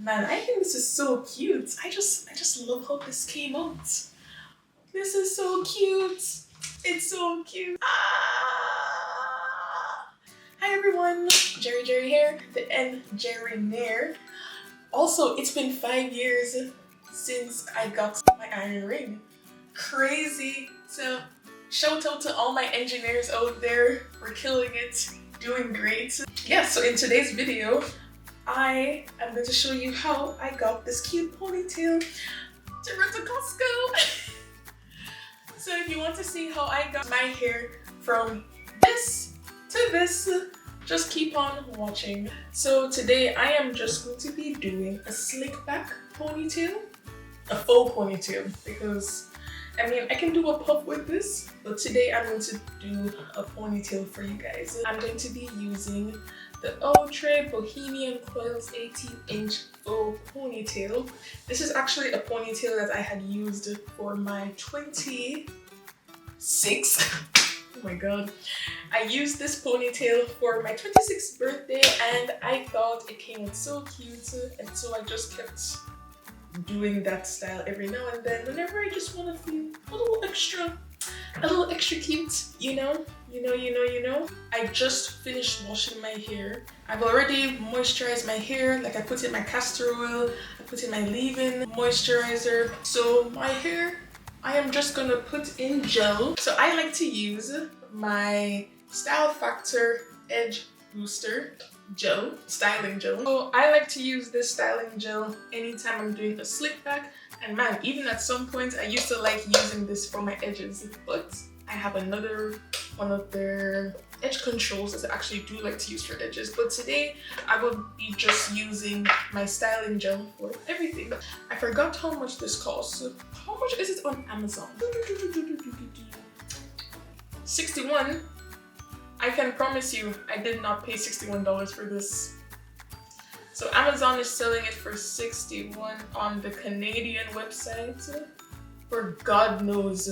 Man, I think this is so cute. I just love how this came out. This is so cute. It's so cute. Hi everyone, Jerry here, the njeri. Also, it's been 5 years since I got my iron ring. Crazy. So shout out to all my engineers out there. We're killing it, doing great. Yeah, so in today's video, I am going to show you how I got this cute ponytail to run to Costco. So if you want to see how I got my hair from this to this, just keep on watching. So today I am just going to be doing a slick back ponytail, a faux ponytail, because I mean I can do a puff with this, but today I'm going to do a ponytail for you guys. I'm going to be using the Outre Bohemian Coils 18-inch faux ponytail. This is actually a ponytail that I had used for my 26. Oh my god. I used this ponytail for my 26th birthday and I thought it came out so cute, and so I just kept doing that style every now and then whenever I just want to feel a little extra cute, you know. I just finished washing my hair. I've already moisturized my hair, like I put in my castor oil, I put in my leave-in moisturizer. So my hair, I am just gonna put in gel. So I like to use my Style Factor Edge Booster gel, styling gel. So I like to use this styling gel anytime I'm doing a slick back. And man, even at some point I used to like using this for my edges, but I have another one of their edge controls that I actually do like to use for edges. But today I will be just using my styling gel for everything. I forgot how much this costs. How much is it on Amazon? 61. I can promise you I did not pay $61 for this. So Amazon is selling it for 61 on the Canadian website for God knows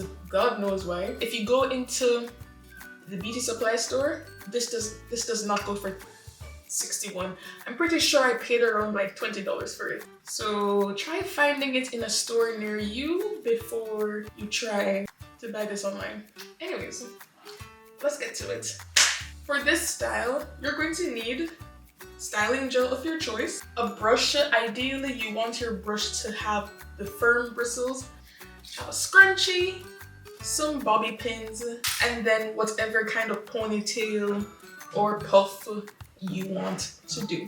why. If you go into the beauty supply store, this does not go for 61. I'm pretty sure I paid around like $20 for it. So try finding it in a store near you before you try to buy this online. Anyways, let's get to it. For this style, you're going to need styling gel of your choice, a brush. Ideally, you want your brush to have the firm bristles, a scrunchie, some bobby pins, and then whatever kind of ponytail or puff you want to do.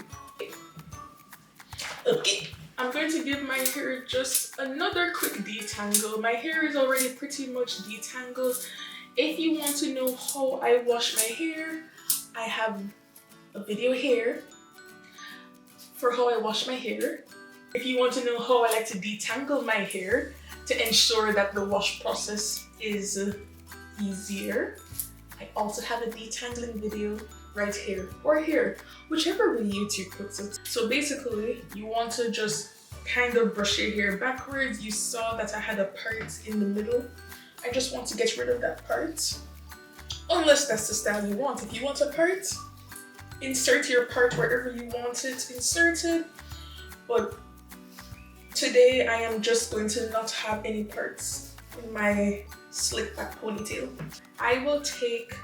Okay, I'm going to give my hair just another quick detangle. My hair is already pretty much detangled. If you want to know how I wash my hair, I have a video here for how I wash my hair. If you want to know how I like to detangle my hair to ensure that the wash process is easier, I also have a detangling video right here or here, whichever way YouTube puts it. So basically, you want to just kind of brush your hair backwards. You saw that I had a part in the middle. I just want to get rid of that part. Unless that's the style you want. If you want a part, insert your part wherever you want it inserted. But today I am just going to not have any parts in my slick back ponytail. I will take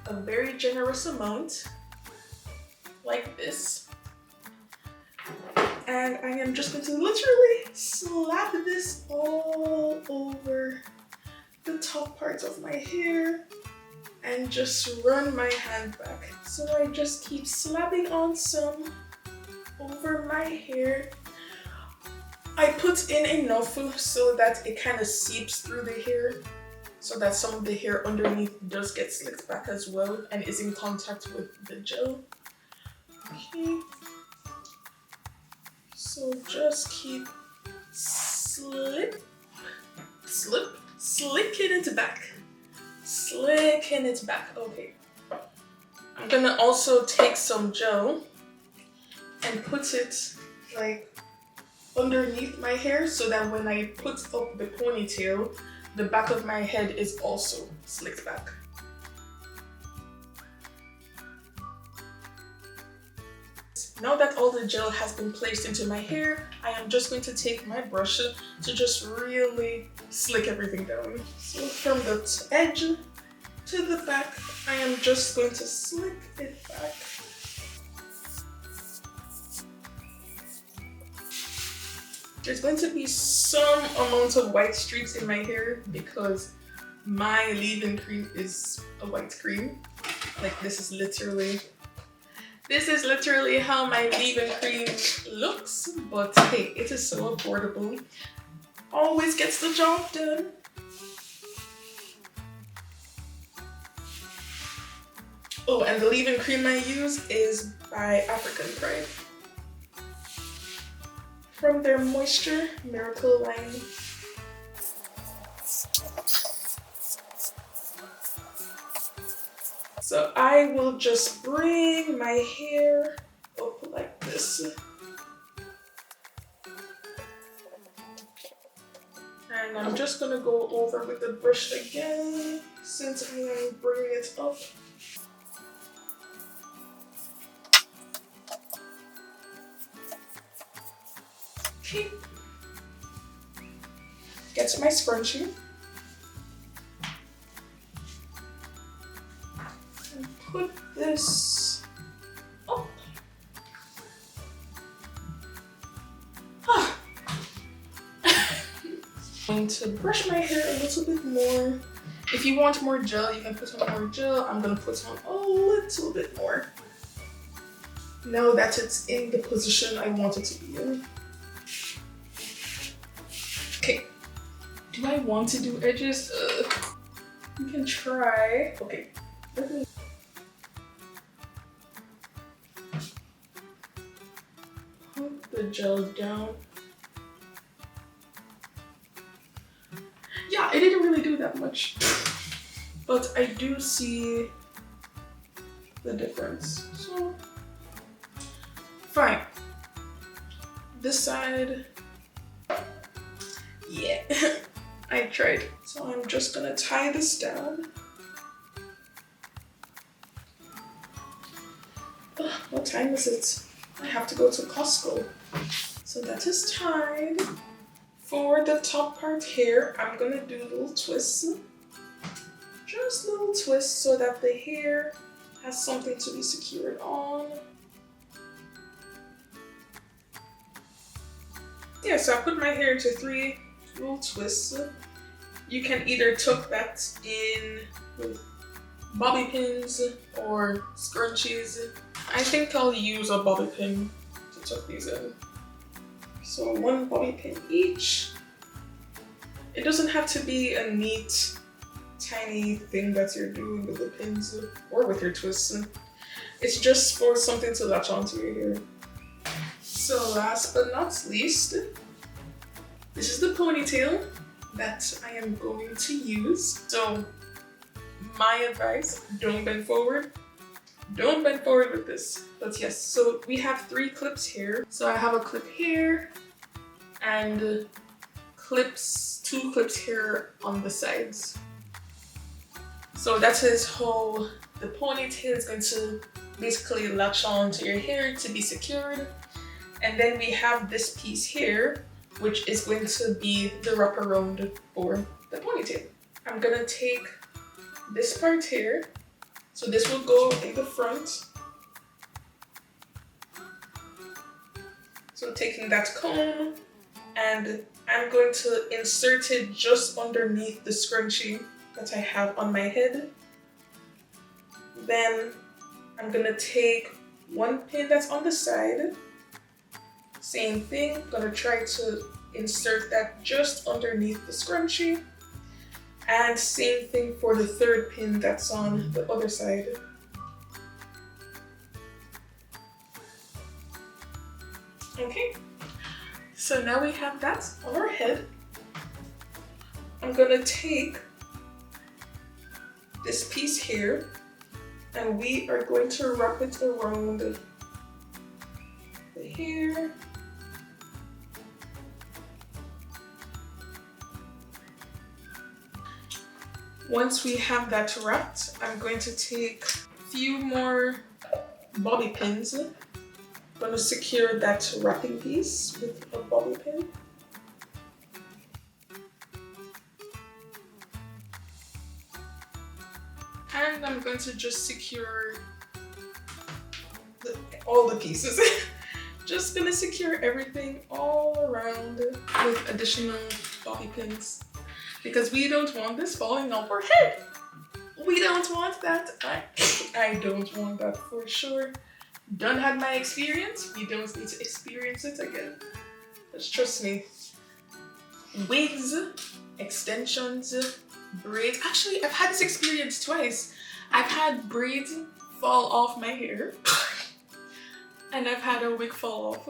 a very generous amount, like this. And I am just going to literally slap this all over the top parts of my hair and just run my hand back. So I just keep slapping on some over my hair. I put in enough so that it kind of seeps through the hair, so that some of the hair underneath does get slicked back as well and is in contact with the gel. Okay. So just keep slicking it back. Slicking it back. Okay. I'm gonna also take some gel and put it like underneath my hair so that when I put up the ponytail, the back of my head is also slicked back. Now that all the gel has been placed into my hair, I am just going to take my brush to just really slick everything down. So from the edge to the back, I am just going to slick it back. There's going to be some amount of white streaks in my hair because my leave-in cream is a white cream. Like this is literally how my leave-in cream looks, but hey, it is so affordable. Always gets the job done. Oh, and the leave-in cream I use is by African Pride. From their Moisture Miracle line. So I will just bring my hair up like this. And I'm just gonna go over with the brush again since I am bringing it up. Okay. Get to my scrunchie. And put this up. I'm going to brush my hair a little bit more. If you want more gel, you can put on more gel. I'm gonna put on a little bit more. Now that it's in the position I want it to be in. Okay, do I want to do edges? You can try. Okay, let me. Put the gel down. Yeah, it didn't really do that much, but I do see the difference. So, fine. This side. Yeah, I tried. So I'm just gonna tie this down. Ugh, what time is it? I have to go to Costco. So that is tied. For the top part here, I'm gonna do little twists. Just little twists so that the hair has something to be secured on. Yeah, so I put my hair into 3 little twists. You can either tuck that in with bobby pins or scrunchies. I think I'll use a bobby pin to tuck these in. So 1 bobby pin each. It doesn't have to be a neat, tiny thing that you're doing with the pins or with your twists. It's just for something to latch onto your hair. So last but not least, this is the ponytail that I am going to use. So my advice, don't bend forward. Don't bend forward with this. But yes, so we have 3 clips here. So I have a clip here and 2 clips here on the sides. So that is how the ponytail is going to basically latch on to your hair to be secured. And then we have this piece here, which is going to be the wraparound for the ponytail. I'm gonna take this part here. So this will go in the front. So taking that comb, and I'm going to insert it just underneath the scrunchie that I have on my head. Then I'm gonna take 1 pin that's on the side. Same thing, gonna try to insert that just underneath the scrunchie. And same thing for the 3rd pin that's on the other side. Okay, so now we have that on our head. I'm gonna take this piece here and we are going to wrap it around the hair. Once we have that wrapped, I'm going to take a few more bobby pins, going to secure that wrapping piece with a bobby pin. And I'm going to just secure all the pieces. Just gonna secure everything all around with additional bobby pins because we don't want this falling off our head. We don't want that. I don't want that for sure. Done had my experience. We don't need to experience it again. Just trust me. Wigs, extensions, braids. Actually, I've had this experience twice. I've had braids fall off my hair. And I've had a wig fall off.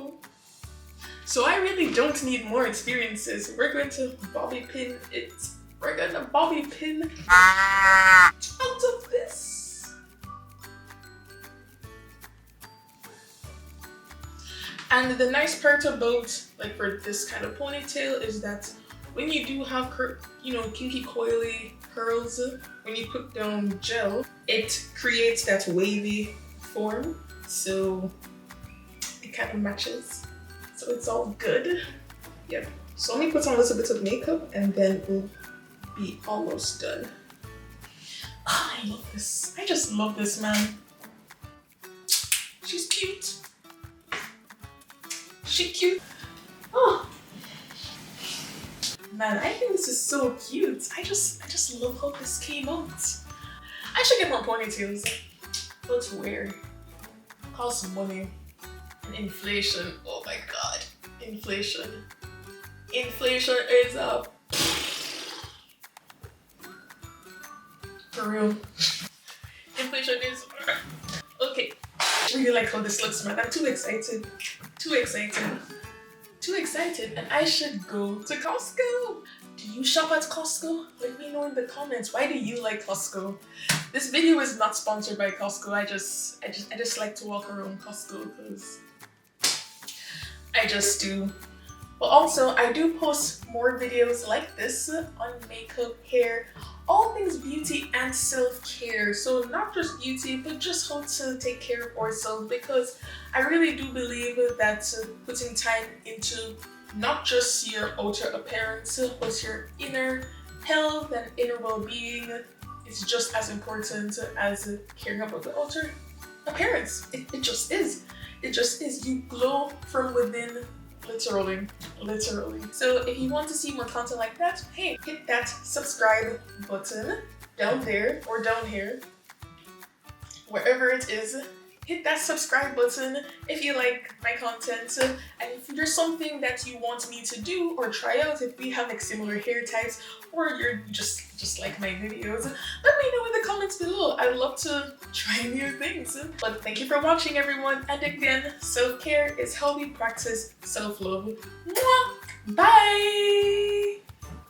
So I really don't need more experiences. We're going to bobby pin it. We're gonna bobby pin out of this. And the nice part about, like, for this kind of ponytail is that when you do have, kinky coily curls, when you put down gel, it creates that wavy form. So kind of matches, so it's all good. Yep. So let me put on a little bit of makeup and then we'll be almost done. Oh, I love this. I just love this, man. She's cute. She cute. Oh man, I think this is so cute. I just love how this came out. I should get more ponytails, but where? Cost money. And inflation, oh my god, inflation is up. For real, inflation is okay. I really like how this looks, man. I'm too excited, and I should go to Costco. Do you shop at Costco? Let me know in the comments. Why do you like Costco? This video is not sponsored by Costco. I just like to walk around Costco because I just do. But also, I do post more videos like this on makeup, hair, all things beauty and self-care. So not just beauty, but just how to take care of ourselves, because I really do believe that putting time into not just your outer appearance, but your inner health and inner well-being is just as important as caring about the outer appearance. It just is. It just is. You glow from within, literally. So if you want to see more content like that, hey, hit that subscribe button down there or down here, wherever it is. Hit that subscribe button if you like my content, and if there's something that you want me to do or try out, if we have like similar hair types, or you're just like my videos, let me know in the comments below. I'd love to try new things. But thank you for watching, everyone, and again, self-care is how we practice self-love. Bye!